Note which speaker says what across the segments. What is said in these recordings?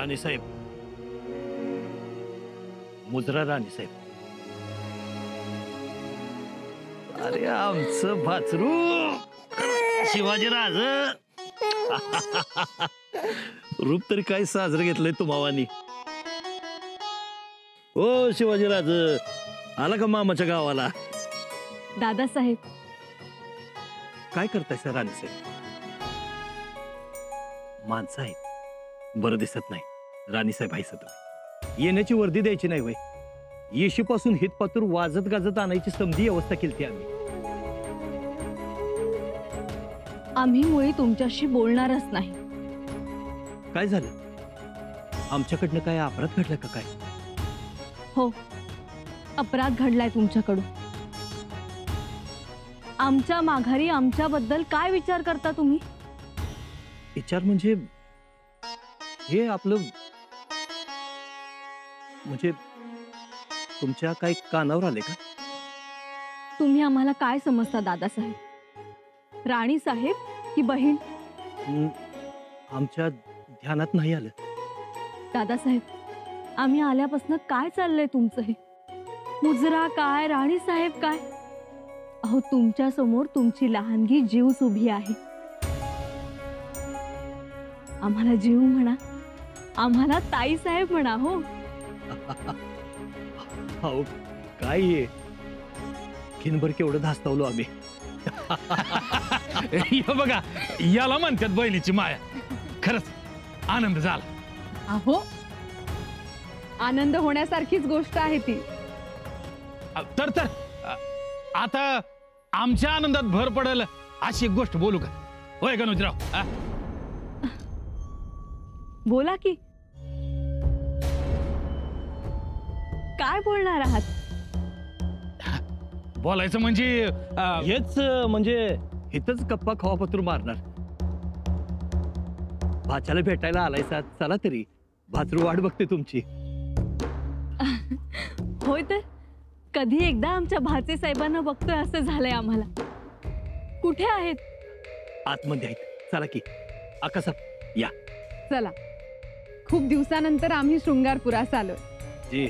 Speaker 1: राणी साहेब, मुजरा राणी साहेब. अरे आमचं भाचरू शिवाजीराज. रूप तरी काय साजरं घेतलंय तुम्हावानी. ओ शिवाजीराज, आला का मामाच्या गावाला?
Speaker 2: दादासाहेब,
Speaker 1: काय करताय सर राणी साहेब? माणसं आहेत, बरं दिसत नाही. राणीसाहेब आहे तुम्ही. येण्याची वर्दी द्यायची नाही वय. येशीपासून हितपातूर वाजत गाजत आणायची समधी व्यवस्था केली आम्ही.
Speaker 2: आम्ही मुळी तुमच्याशी बोलणारच नाही.
Speaker 1: काय झालं? आमच्याकडनं काय अपराध घडला का काय?
Speaker 2: हो, अपराध घडलाय तुमच्याकडून. आमच्या माघारी आमच्याबद्दल काय विचार करता तुम्ही?
Speaker 1: विचार म्हणजे हे आपलं म्हणजे तुमच्या काही कानावर आले का?
Speaker 2: तुम्ही आम्हाला काय समजता दादासाहेब? राणी साहेब की बहीण?
Speaker 1: आमच्या ध्यानात नाही आलं.
Speaker 2: दादासाहेब, आम्ही आल्यापासून काय चाललंय तुमचं हे? मुजरा काय, राणी साहेब काय? अहो, तुमच्या समोर तुमची लहानगी जीवच उभी आहे. आम्हाला जीव म्हणा, आम्हाला ताई साहेब म्हणा. हो
Speaker 1: हो, काय आहे? खिनभर केवढं धास्तावलो आम्ही.
Speaker 3: बघा, याला म्हणतात बहिणीची माया. खरंच आनंद झाला.
Speaker 2: अहो, आनंद होण्यासारखीच गोष्ट आहे ती.
Speaker 3: तर आता आमच्या आनंदात भर पडेल अशी एक गोष्ट बोलू का? होय गणोजीराव?
Speaker 2: बोला की. काय बोलणार आहात?
Speaker 3: बोलायचं म्हणजे
Speaker 1: हेच म्हणजे इथंच गप्पा खावापत्र मारणार. भाच्याला भेटायला आलायसा, चला तरी. भाचरू वाट बघते तुमची.
Speaker 2: होय, तर कधी एकदा आमच्या भाचे साहेबांना बघतोय असं झालंय आम्हाला. कुठे आहेत?
Speaker 1: आतमध्ये आहेत. चला की. आकासाहेब या.
Speaker 4: चला, खूप दिवसानंतर आम्ही शृंगारपुरास आलोय.
Speaker 1: जी,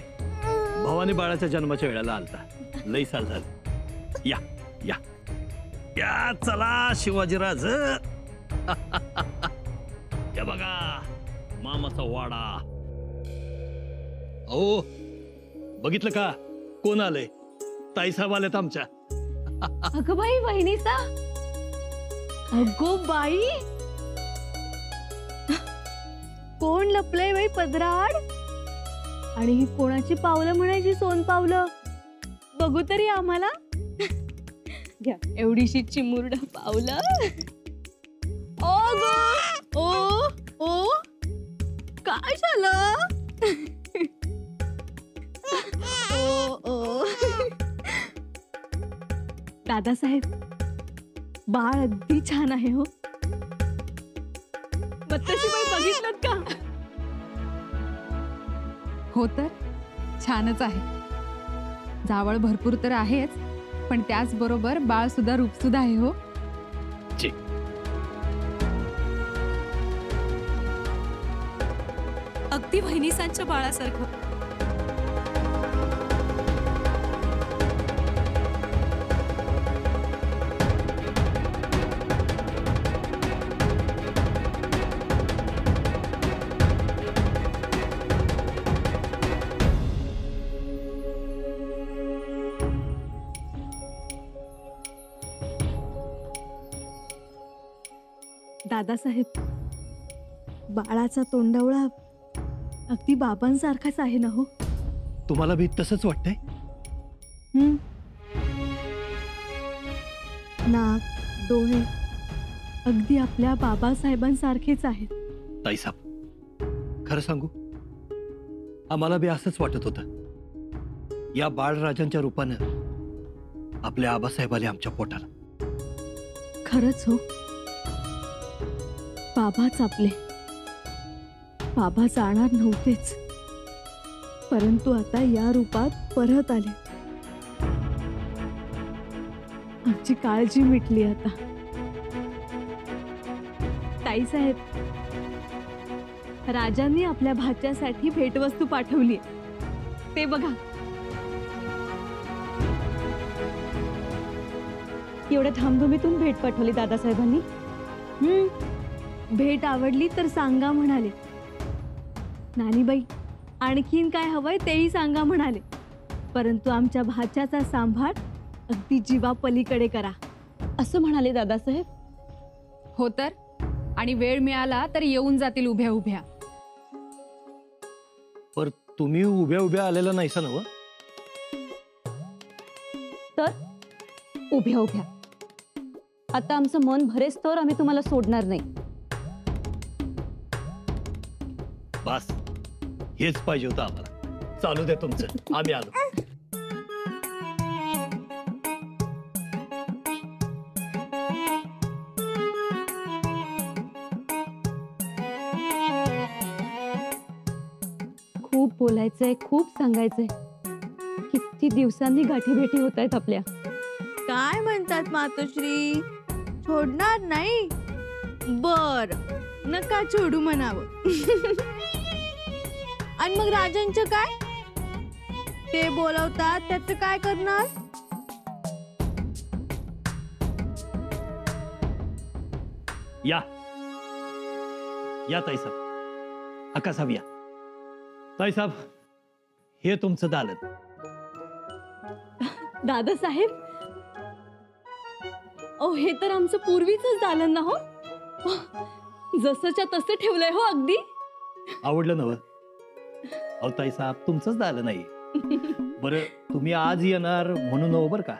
Speaker 1: भवानी बाळाच्या जन्माच्या वेळेला आलता. लई साल झालं. या या या, चला शिवाजीराज. या बघा मामाचा वाडा. अहो, बघितलं का कोण आलंय? ताईसाहेब आलेत आमच्या.
Speaker 2: अगं बाई, वहिनीचा. अगो बाई, कोण लपलंय बाई पदराड? आणि ही कोणाची पावलं म्हणायची? सोन पावलं. बघू तरी आम्हाला. घ्या, एवढीशी चिमुरड पावलं. ओ गो, ओ ओ, काय झालं? ओ ओ, दादासाहेब, बाळ अगदी छान आहे. हो, बत्तशी बाई बघितलं का?
Speaker 4: हो, तर छानच आहे. जावळ भरपूर तर आहेच, पण त्याचबरोबर बाळ सुद्धा रूप सुद्धा आहे. हो,
Speaker 2: अगदी बहिणीसांच्या बाळासारखं. दादासाहेब, बाळाचा तोंडावळा अगदी बाबांसारखाच आहे ना? हो,
Speaker 1: तुम्हाला बी तसंच वाटतंय?
Speaker 2: नाक, डोळे अगदी आपल्या बाबासाहेबांसारखेच आहेत.
Speaker 1: ताईसाहेब, खरं सांगू, आम्हाला बी असंच वाटत होतं. या बाळराजांच्या रूपानं आपले आबासाहेब आले आमच्या पोटाला.
Speaker 2: खरंच हो, बाबाच आपले. बाबा जाणार नव्हतेच, परंतु आता या रूपात परत आले. आमची काळजी मिटली आता. ताईसाहेब, राजांनी आपल्या भाच्यासाठी भेटवस्तू पाठवली. ते बघा. एवढ्या धामधुमीतून भेट पाठवली दादासाहेबांनी. भेट आवडली तर सांगा म्हणाले. नानीबाई, आणखीन काय हवंय तेही सांगा म्हणाले. परंतु आमच्या भाच्याचा सांभाळ अगदी जीवापलीकडे करा असं म्हणाले दादासाहेब.
Speaker 4: हो तर, आणि वेळ मिळाला तर येऊन जातील उभ्या उभ्या.
Speaker 1: पर तुम्ही उभ्या उभ्या आलेला नाहीसा ना?
Speaker 2: तर उभ्या उभ्या. आता आमचं मन भरेस तर आम्ही तुम्हाला सोडणार नाही.
Speaker 1: बस हेच पाहिजे होतं आम्हाला. चालू दे तुमचं, आम्ही आलो.
Speaker 2: खूप बोलायचंय, खूप सांगायचंय. किती दिवसांनी गाठी भेटी होत आहेत आपल्या.
Speaker 5: काय म्हणतात मातोश्री? सोडणार नाही? बर, नका सोडू म्हणावं. आणि मग राजांचं काय? ते बोलवतात त्याचं काय करणार?
Speaker 1: या या ताईसाहेब, आकासाहेब या. ताईसाहेब, हे तुमचं दालन.
Speaker 2: दादासाहेब, ओ हे तर आमचं पूर्वीच दालन ना हो. जसंच्या तसं ठेवलंय हो अगदी.
Speaker 1: आवडलं नव? अहो ताईसाहेब, तुमचंच दालन नाही. बरं, तुम्ही आज येणार म्हणून नव बर का.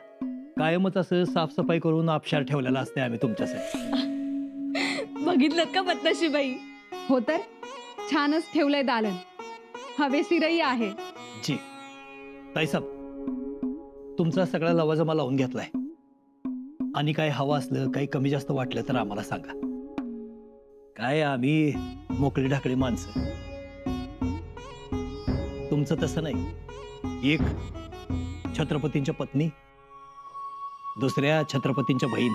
Speaker 1: कायमच असं साफसफाई करून आपशार ठेवलेला असते आम्ही तुमच्यासाठी.
Speaker 2: बघितलं का पद्मशीबाई?
Speaker 4: हो तर, छानच ठेवलंय दालन. हवेशीरही आहे.
Speaker 1: जी ताईसाहेब, तुमचा सगळा लवाजमा लावून घेतलाय. आणि काय हवं असलं, काही कमी जास्त वाटलं तर आम्हाला सांगा. काय आम्ही मोकळी ढाकळी माणसं. तुमचं तसं नाही. एक छत्रपतींच्या पत्नी, दुसऱ्या छत्रपतींच्या बहीण.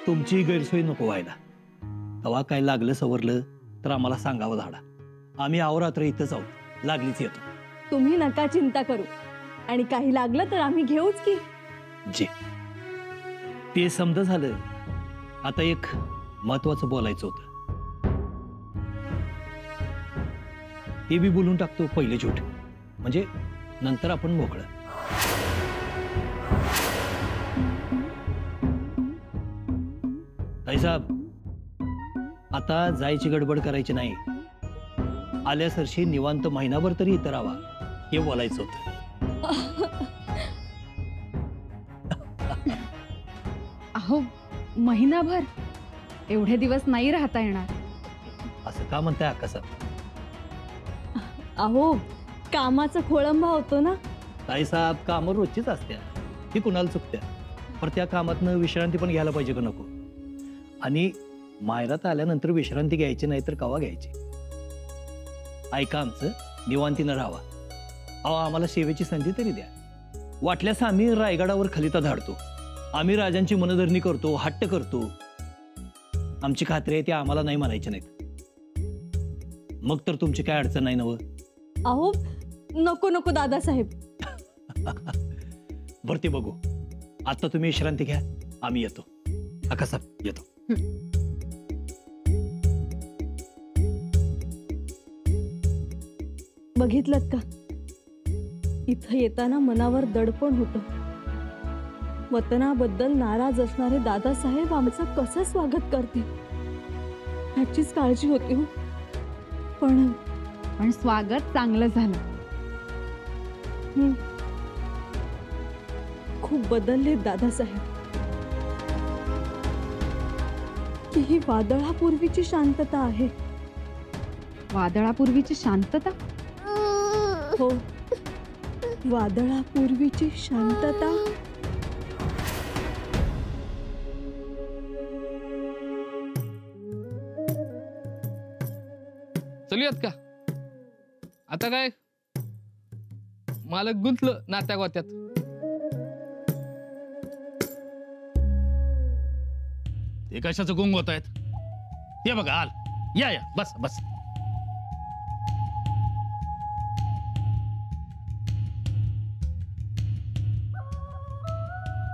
Speaker 1: तुमची गैरसोय नको व्हायला. तेव्हा काय लागलं सवरलं तर आम्हाला सांगावं धाडा. आम्ही अहोरात्र इथंच आहोत, लागलीच येतो.
Speaker 2: तुम्ही नका चिंता करू. आणि काही लागलं तर आम्ही घेऊच की.
Speaker 1: जी, ते समज झालं. आता एक महत्वाचं बोलायचं होतं. ते बी बोलून टाकतो पहिले झूट, म्हणजे नंतर आपण मोकळं. ताईसाहेब, आता जायची गडबड करायची नाही. आल्यासरशी निवांत महिनाभर तरी इथं राहावा, हे बोलायचं होतं.
Speaker 4: अहो, महिनाभर? एवढे दिवस नाही राहता येणार.
Speaker 1: असं का म्हणताय आकासाहेब?
Speaker 2: अहो, कामाचा खोळंबा होतो ना.
Speaker 1: ताईसाहेब, कामं रोजचीच असत्या, ती कुणाला चुकत्या. पण त्या कामातनं विश्रांती पण घ्यायला पाहिजे का नको? आणि मायरात आल्यानंतर विश्रांती घ्यायची नाही तर कवा घ्यायची? ऐका आमचं, निवांतीनं राहावा. अहो, आम्हाला सेवेची संधी तरी द्या. वाटल्यास आम्ही रायगडावर खलिता धाडतो. आम्ही राजांची मनधरणी करतो, हट्ट करतो. आमची खात्री आहे ते आम्हाला नाही म्हणायचे नाहीत. मग तर तुमची काय अडचण नाही नव?
Speaker 2: अहो, नको नको दादासाहेब.
Speaker 1: बरं, ते बघू. आता तुम्ही विश्रांती घ्या, आम्ही येतो. आकासाहेब, येतो.
Speaker 2: बघितलं का? इथं येताना मनावर दडपण होतं. वतनाबद्दल नाराज असणारे दादासाहेब आमचं कसं स्वागत करतील ह्याचीच काळजी होती हो.
Speaker 4: पण स्वागत चांगलं झालं.
Speaker 2: खूप बदलले दादासाहेब. की ही वादळापूर्वीची शांतता आहे.
Speaker 4: वादळापूर्वीची शांतता?
Speaker 2: हो, वादळापूर्वीची शांतता.
Speaker 6: चलूयात का? आता काय मालक गुंतलं नात्या गोत्यात.
Speaker 3: ते कशाचं गुंग होत आहेत? ते बघा आल. या या बस बस.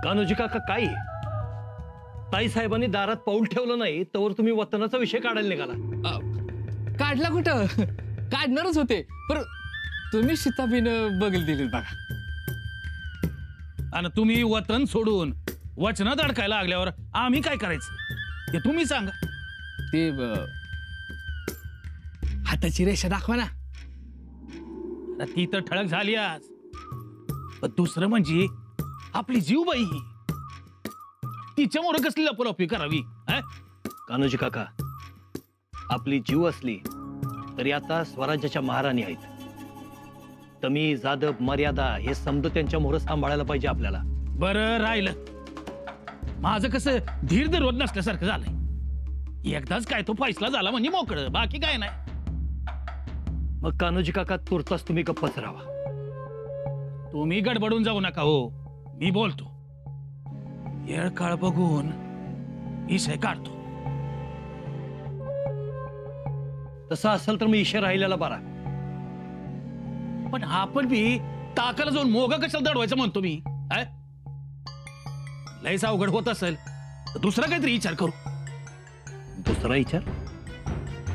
Speaker 1: कान्होजी काका काय आहे? ताई साहेबांनी दारात पाऊल ठेवलं नाही तर तुम्ही वतनाचा विषय काढायला निघाला.
Speaker 6: काढला कुठं काढणारच होते पण तुम्ही शिताबीन बघल दिली बघा.
Speaker 3: आणि तुम्ही वतन सोडून वचनात अडकायला लागल्यावर आम्ही काय करायचं ते तुम्ही सांगा.
Speaker 6: ते हाताची रेषा दाखवा ना.
Speaker 3: आता ती तर ठळक झाली आज. पण दुसरं म्हणजे आपली जीवबाई तिच्यामुळे कसली लपलपी करावी.
Speaker 1: कान्होजी काका, आपली जीव असली तरी आता स्वराज्याच्या महाराणी आहेत. तमी जादब मर्यादा हे समज त्यांच्या मोहर सांभाळायला पाहिजे आपल्याला.
Speaker 3: बरं राहिलं माझं कसं धीर धरवत नसल्यासारखं झालंय. एकदाच काय तो फैसला झाला म्हणजे मोकळं, बाकी काय नाही.
Speaker 1: मग कान्होजी काका तुर्तास तुम्ही गप्पच राहा.
Speaker 3: तुम्ही गडबडून जाऊ नका हो, मी बोलतो. येळ काळ बघून विषय काढतो.
Speaker 1: तसं असेल तर मी ईशा राहिलेला बरा.
Speaker 3: पण आपण बी ताकाला जाऊन मोगा कशाला दडवायचं म्हणतो मी. लयच अवघड होत असेल तर दुसरा काहीतरी विचार करू.
Speaker 1: दुसरा विचार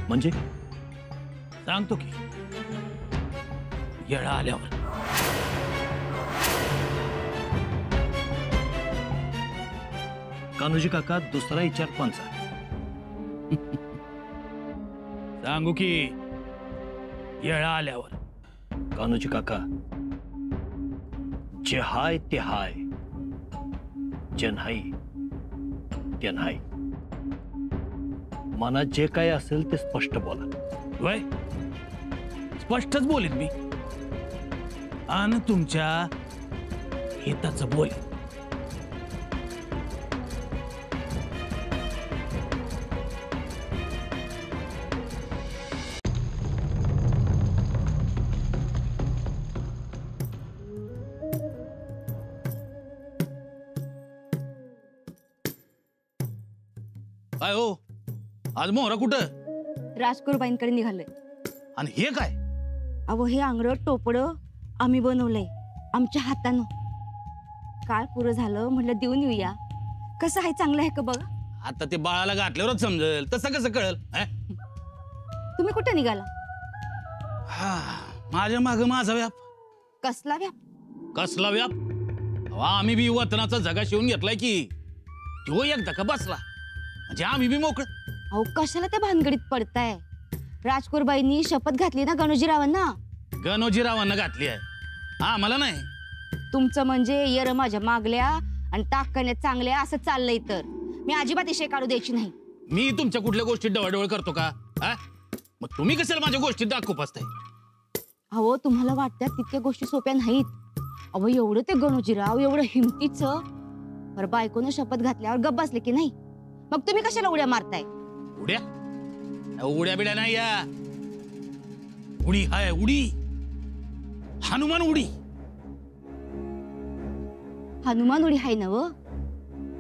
Speaker 1: म्हणजे?
Speaker 3: सांगतो की येळा आल्यावर.
Speaker 1: कान्होजी काका दुसरा विचार कोणचा?
Speaker 3: सांगू की येळा आल्यावर.
Speaker 1: कान्होजी काका, जे हाय ते हाय, जे नाही ते नाही. मनात जे काय असेल ते स्पष्ट बोला.
Speaker 3: वय स्पष्टच बोलीन मी आणि तुमच्या हिताचं बोलीन. काय हो आज मोहरा कुठं?
Speaker 5: राजकुरबाईंकडे निघालोय.
Speaker 3: आणि हे काय?
Speaker 5: अहो हे आंगरं टोपडं आम्ही बनवलंय आमच्या हातानं. काळ पुरं झालं म्हटलं देऊन येऊया. कसं आहे, चांगलं आहे का बघा.
Speaker 3: आता ते बाळाला घातल्यावरच समजेल, तसं कसं कळल?
Speaker 5: तुम्ही कुठे निघाला?
Speaker 3: माझ्या माग माझा व्याप.
Speaker 5: कसला व्याप?
Speaker 3: कसला व्याप? अहो, आम्ही बी वतनाचा झगा शिवून घेतलाय की तो एकदा का बसला म्हणजे आम्ही बी मोकळ.
Speaker 5: अहो कशाला त्या भानगडीत पडताय? राजकुरबाईंनी शपथ घातली ना गणोजीरावांना.
Speaker 3: गणोजीरावांना घातली आहे, आम्हाला नाही.
Speaker 5: तुमचं म्हणजे येर माझ्या मागल्या आणि टाकण्या चांगल्या असं चाललंय. तर मी अजिबात इशे काढू द्यायची नाही.
Speaker 3: मी तुमच्या कुठल्या गोष्टीत डवळडवळ करतो का? मग तुम्ही कशाला माझ्या गोष्टीत दाखवू पाचताय?
Speaker 5: अहो तुम्हाला वाटतात तितक्या गोष्टी सोप्या नाहीत. अहो एवढं ते गणोजीराव एवढं हिमतीचं. बरं बायकोनं शपथ घातल्यावर गप्प बसले की नाही, मग तुम्ही कशाला उड्या मारताय?
Speaker 3: उड्या उड्या बिड्या नाही या. उडी हाय उडी, हनुमान उडी.
Speaker 5: हनुमान उडी हाय नव,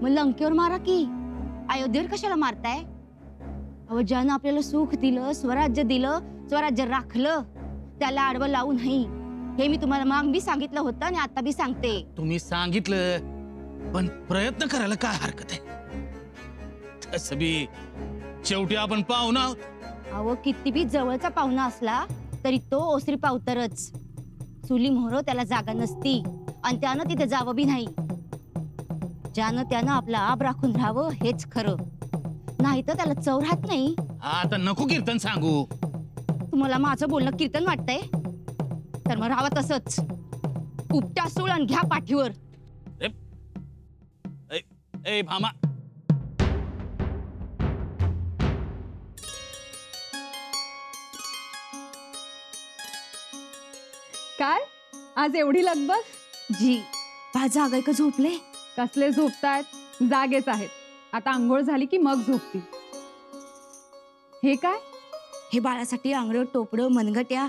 Speaker 5: मग लंकेवर मारा की. अयोध्येवर कशाला मारताय? अहो ज्यानं आपल्याला सुख दिलं, स्वराज्य दिलं, स्वराज्य राखलं, त्याला आडवं लावू नाही. हे मी तुम्हाला माग बी सांगितलं होतं आणि आता बी सांगते.
Speaker 3: तुम्ही सांगितलं पण प्रयत्न करायला काय हरकत आहे? तसं बी शेवटी आपण पाहुणा आहोत.
Speaker 5: अहो किती बी जवळचा पाहुणा असला तरी तो ओसरी पावतरच. चुली मोहर त्याला जागा नसती आणि त्यानं तिथे जावं बी नाही. ज्यानं त्यानं आपला आब राखून राहावं हेच खरं, नाही तर त्याला चव राहत नाही.
Speaker 3: आता नको कीर्तन सांगू.
Speaker 5: तुम्हाला माझं बोलणं कीर्तन वाटतंय तर मग राहावं तसंच. उपटा सूळ आणि घ्या पाठीवर.
Speaker 3: ए भामा,
Speaker 4: काय आज एवढी लगबग?
Speaker 5: जी बा जागाय का झोपले?
Speaker 4: कसले झोपतायत? जागेच आहेत. आता आंघोळ झाली की मग झोपतील. हे काय?
Speaker 5: हे बाळासाठी आंगडं टोपडं मनगट्या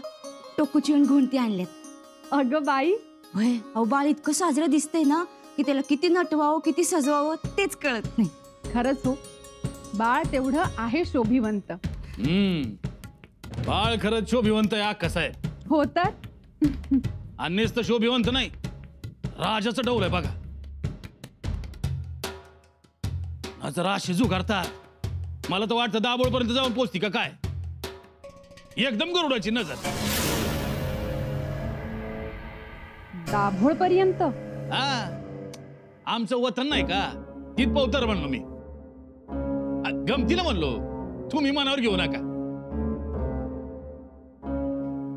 Speaker 5: टोकूची आणि घोंटी आणल्यात.
Speaker 4: अगं बाई,
Speaker 5: होय. अहो बाळ इतकं साजरं दिसतंय ना की त्याला किती नटवावं किती सजवावं तेच कळत नाही.
Speaker 4: खरंच हो, बाळ तेवढं आहे शोभिवंत.
Speaker 3: बाळ खरंच शोभिवंत आहे कसं आहे
Speaker 4: हो तर
Speaker 3: आणि नुसतं शोभिवंत नाही राजाचं डौल आहे बघा जर अशी जुगारतात मला तर वाटतं दाबोळपर्यंत जाऊन पोचती का काय एकदम गरुडाची नजर
Speaker 4: दाभोळ पर्यंत
Speaker 3: हा आमचं वतन नाही का तीत पवतर म्हणलो मी गमतीला म्हणलो तुम्ही मनावर घेऊ नका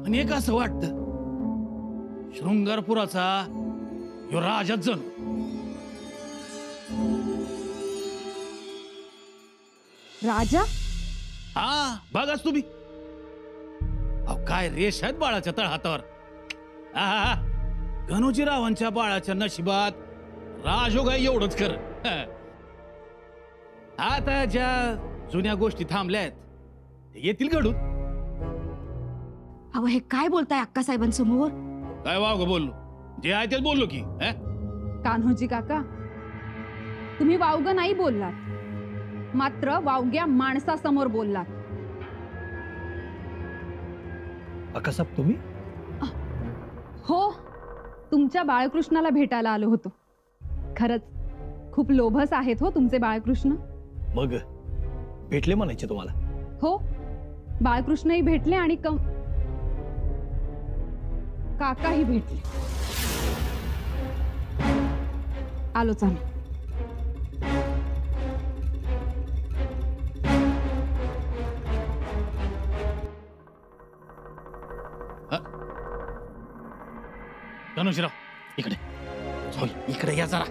Speaker 3: आणि एक असं वाटतं शृंगारपुराचा ह्यो राजाच जणू
Speaker 4: राजा
Speaker 3: हा बघाच तुम्ही अहो काय रेष आहेत बाळाच्या तळहातावर आहा, गणोजीरावांच्या बाळाच्या नशिबात राजयोग आहे एवढंच खरं आता ज्या जुन्या गोष्टी थांबल्यात ते येतील घडून
Speaker 5: अहो हे काय बोलताय अक्कासाहेबांसमोर?
Speaker 3: काय वाव बोललो जे आहे तेच बोललो की
Speaker 4: कान्होजी काका तुम्ही वावग नाही बोललात मात्र वावग्या माणसासमोर बोललात.
Speaker 1: अक्कासाहेब तुम्ही
Speaker 4: हो तुमच्या बाळकृष्णाला भेटायला आलो होतो. खरंच खूप लोभस आहेत हो तुमचे बाळकृष्ण.
Speaker 1: मग भेटले म्हणायचे तुम्हाला?
Speaker 4: हो बाळकृष्णही भेटले आणि काकाही भेटले. आलोच आम्ही.
Speaker 3: गणोजीराव इकडे इकडे या जरा.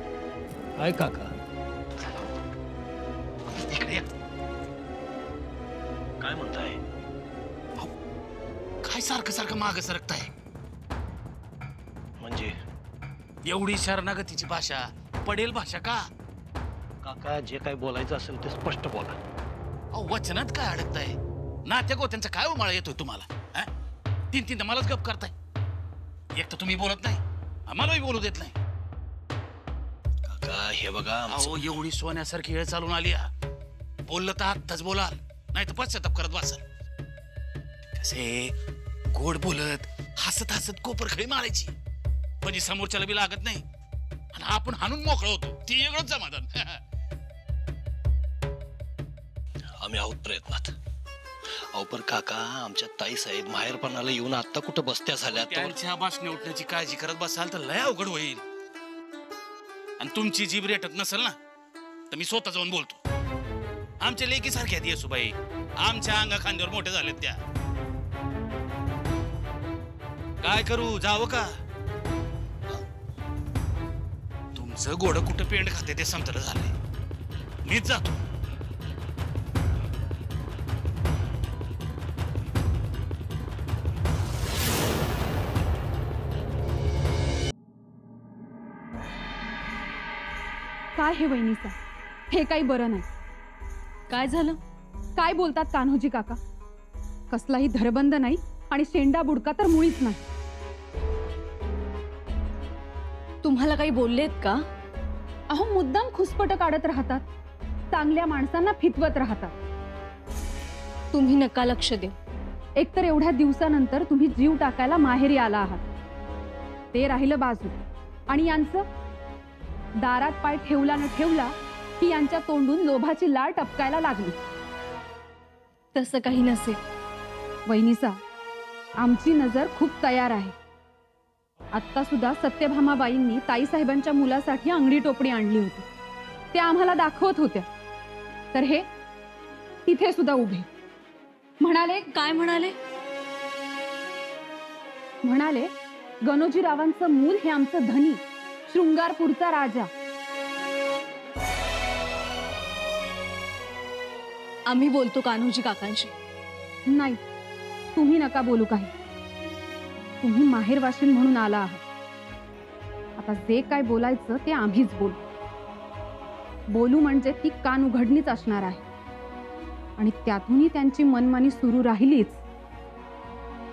Speaker 1: काय काका
Speaker 3: इकडे या.
Speaker 1: काय म्हणताय?
Speaker 3: काय सारखं सारखं माग सरकताय?
Speaker 1: म्हणजे
Speaker 3: एवढी शरणागतीची भाषा पडेल भाषा का?
Speaker 1: काका जे काय बोलायचं असेल ते स्पष्ट बोला.
Speaker 3: अहो वचनात काय अडकताय? नात्या गोत्यांचा काय उमाळा येतोय तुम्हाला? तीन तीन मलाच गप करताय. एक तर तुम्ही बोलत नाही आम्हालाही बोलू देत नाही.
Speaker 1: काका हे बघा
Speaker 3: अहो एवढी सोन्यासारखी वेळ चालून आली बोललं तर आत्ताच बोलाल नाही तर पश्चाताप करत बसाल. कसे गोड बोलत हसत हसत कोपरखळी मारायची म्हणजे समोरच्याला बी लागत नाही आणि आपण हाणून मोकळं होतो. ती वेगळंच समाधान.
Speaker 1: आम्ही आहोत प्रयत्नात. अहो पण काका आमच्या ताई साहेब माहेरपणाला येऊन आता कुठं बसत्या झाल्या
Speaker 3: त्यांच्या भाषणे उठण्याची काळजी करत बसाल तर लय अवघड होईल. आणि तुमची जीभ रेटत नसेल ना तर मी स्वतः जाऊन बोलतो. आमच्या लेकी सारख्या आहेत येसूबाई. आमच्या अंगा खांद्यावर मोठे झालेत त्या. काय करू जावं का? तुमचं गोड कुठं पेंड खाते ते समजलं झालंय. मीच जातो.
Speaker 4: काय हे वहिनीचा हे काही बरं नाही.
Speaker 2: काय झालं?
Speaker 4: काय बोलतात कान्होजी काका? कसलाही धरबंद नाही आणि शेंडा बुडका तर मुळीच नाही.
Speaker 2: तुम्हाला काही बोललेत का?
Speaker 4: अहो मुद्दाम खुसपट काढत राहतात. चांगल्या माणसांना फितवत राहतात.
Speaker 2: तुम्ही नका लक्ष देऊ.
Speaker 4: एकतर एवढ्या दिवसानंतर तुम्ही जीव टाकायला माहेरी आला आहात ते राहिलं बाजू. आणि यांचं दारात पाय ठेवला न ठेवला की यांच्या तोंडून लोभाची लाळ टपकायला लागली.
Speaker 2: तसं काही नसेल.
Speaker 4: वहिनीसा आमची नजर खूप तयार आहे. आत्ता सुद्धा सत्यभामाबाईंनी ताईसाहेबांच्या मुलासाठी अंगडी टोपडी आणली होती. ते आम्हाला दाखवत होत्या तर हे तिथे सुद्धा उभे म्हणाले.
Speaker 2: काय म्हणाले?
Speaker 4: म्हणाले गणोजीरावांचं मूल हे आमचं धनी शृंगारपूरचा राजा.
Speaker 2: आम्ही बोलतो कान्होजी काकांशी.
Speaker 4: नाही तुम्ही नका बोलू काही. तुम्ही माहेरवाशील म्हणून आला आहात. आता जे काय बोलायचं ते आम्हीच बोलू म्हणजे ती कान उघडणीच असणार आहे. आणि त्यातूनही त्यांची मनमानी सुरू राहिलीच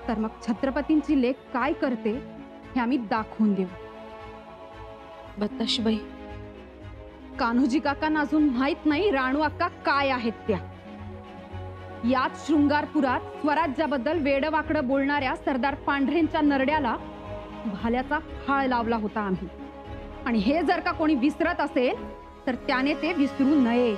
Speaker 4: तर मग छत्रपतींची लेक काय करते हे आम्ही दाखवून देऊ.
Speaker 2: बत्ताशीबाई
Speaker 4: कान्होजी काकांना अजून माहित नाही राणू अक्का काय आहेत त्या. याच शृंगारपुरात स्वराज्याबद्दल वेडवाकडं बोलणाऱ्या सरदार पांढरेंच्या नरड्याला भाल्याचा फाळ लावला होता आम्ही. आणि हे जर का कोणी विसरत असेल तर त्याने ते विसरू नये.